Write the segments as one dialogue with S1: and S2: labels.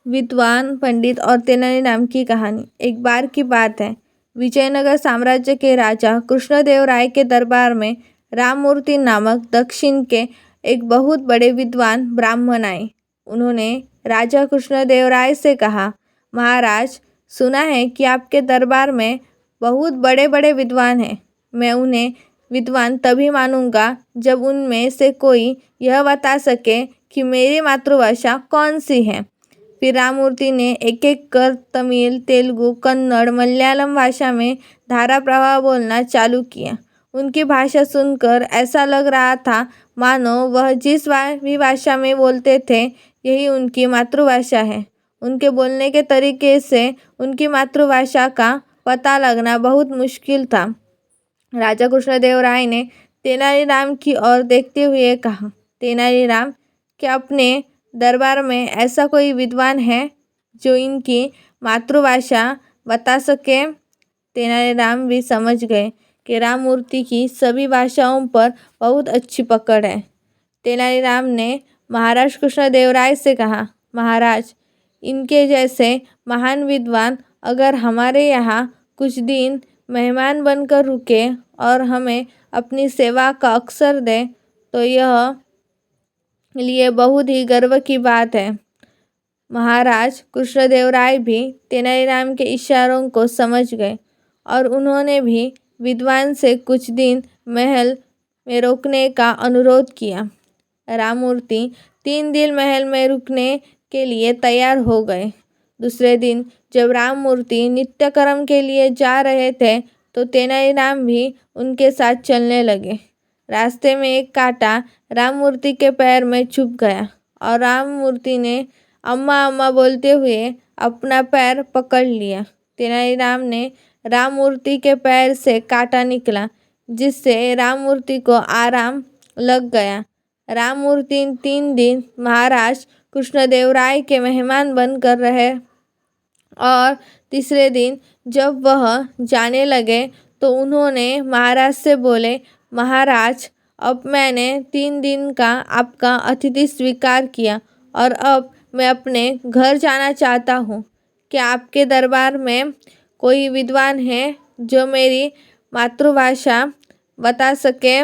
S1: विद्वान पंडित और तेनालीराम की कहानी। एक बार की बात है, विजयनगर साम्राज्य के राजा कृष्णदेवराय के दरबार में राममूर्ति नामक दक्षिण के एक बहुत बड़े विद्वान ब्राह्मण आए। उन्होंने राजा कृष्णदेवराय से कहा, महाराज, सुना है कि आपके दरबार में बहुत बड़े बड़े विद्वान हैं। मैं उन्हें विद्वान तभी मानूंगा जब उनमें से कोई यह बता सके कि मेरी मातृभाषा कौन सी है। फिर राममूर्ति ने एक एक कर तमिल, तेलुगु, कन्नड़, मलयालम भाषा में धारा प्रवाह बोलना चालू किया। उनकी भाषा सुनकर ऐसा लग रहा था मानो वह जिस भी भाषा में बोलते थे यही उनकी मातृभाषा है। उनके बोलने के तरीके से उनकी मातृभाषा का पता लगना बहुत मुश्किल था। राजा कृष्णदेवराय ने तेनालीराम की ओर देखते हुए कहा, तेनालीराम, क्या अपने दरबार में ऐसा कोई विद्वान है जो इनकी मातृभाषा बता सके? तेनालीराम भी समझ गए कि राममूर्ति की सभी भाषाओं पर बहुत अच्छी पकड़ है। तेनालीराम ने महाराज कृष्णदेवराय से कहा, महाराज, इनके जैसे महान विद्वान अगर हमारे यहाँ कुछ दिन मेहमान बनकर रुके और हमें अपनी सेवा का अवसर दे तो यह लिए बहुत ही गर्व की बात है। महाराज कृष्णदेवराय भी तेनालीराम के इशारों को समझ गए और उन्होंने भी विद्वान से कुछ दिन महल में रुकने का अनुरोध किया। राममूर्ति 3 दिन महल में रुकने के लिए तैयार हो गए। दूसरे दिन जब राममूर्ति नित्यकर्म के लिए जा रहे थे तो तेनालीराम भी उनके साथ चलने लगे। रास्ते में एक कांटा राममूर्ति के पैर में चुभ गया और राममूर्ति ने अम्मा अम्मा बोलते हुए अपना पैर पकड़ लिया। तेनालीराम ने राममूर्ति के पैर से कांटा निकला जिससे राममूर्ति को आराम लग गया। राममूर्ति 3 दिन महाराज कृष्णदेवराय के मेहमान बनकर रहे और तीसरे दिन जब वह जाने लगे तो उन्होंने महाराज से बोले, महाराज, अब मैंने 3 दिन का आपका अतिथि स्वीकार किया और अब मैं अपने घर जाना चाहता हूँ। क्या आपके दरबार में कोई विद्वान है जो मेरी मातृभाषा बता सके?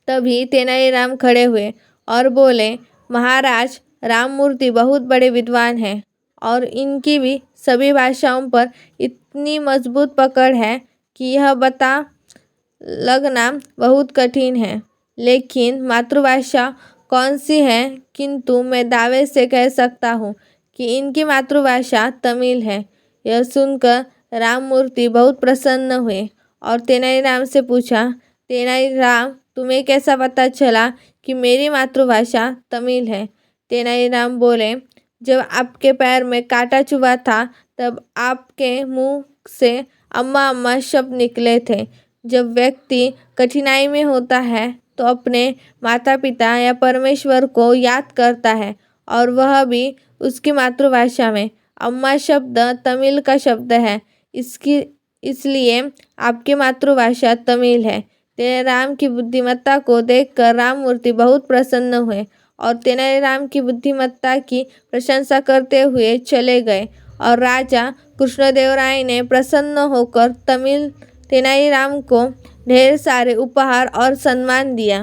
S1: तभी तेनालीराम खड़े हुए और बोले, महाराज, राममूर्ति बहुत बड़े विद्वान हैं और इनकी भी सभी भाषाओं पर इतनी मजबूत पकड़ है कि यह बता लगना बहुत कठिन है। लेकिन मातृभाषा कौन सी है, किंतु मैं दावे से कह सकता हूँ कि इनकी मातृभाषा तमिल है। यह सुनकर राममूर्ति बहुत प्रसन्न हुए और तेनालीराम से पूछा, तेनालीराम, तुम्हें कैसा पता चला कि मेरी मातृभाषा तमिल है? तेनालीराम बोले, जब आपके पैर में कांटा चुभा था तब आपके मुंह से अम्मा अम्मा शब्द निकले थे। जब व्यक्ति कठिनाई में होता है तो अपने माता पिता या परमेश्वर को याद करता है और वह भी उसकी मातृभाषा में। अम्मा शब्द तमिल का शब्द है, इसलिए आपकी मातृभाषा तमिल है। तेनालीराम की बुद्धिमत्ता को देखकर राममूर्ति बहुत प्रसन्न हुए और तेनालीराम की बुद्धिमत्ता की प्रशंसा करते हुए चले गए और राजा कृष्णदेवराय ने प्रसन्न होकर तेनालीराम को ढेर सारे उपहार और सम्मान दिया।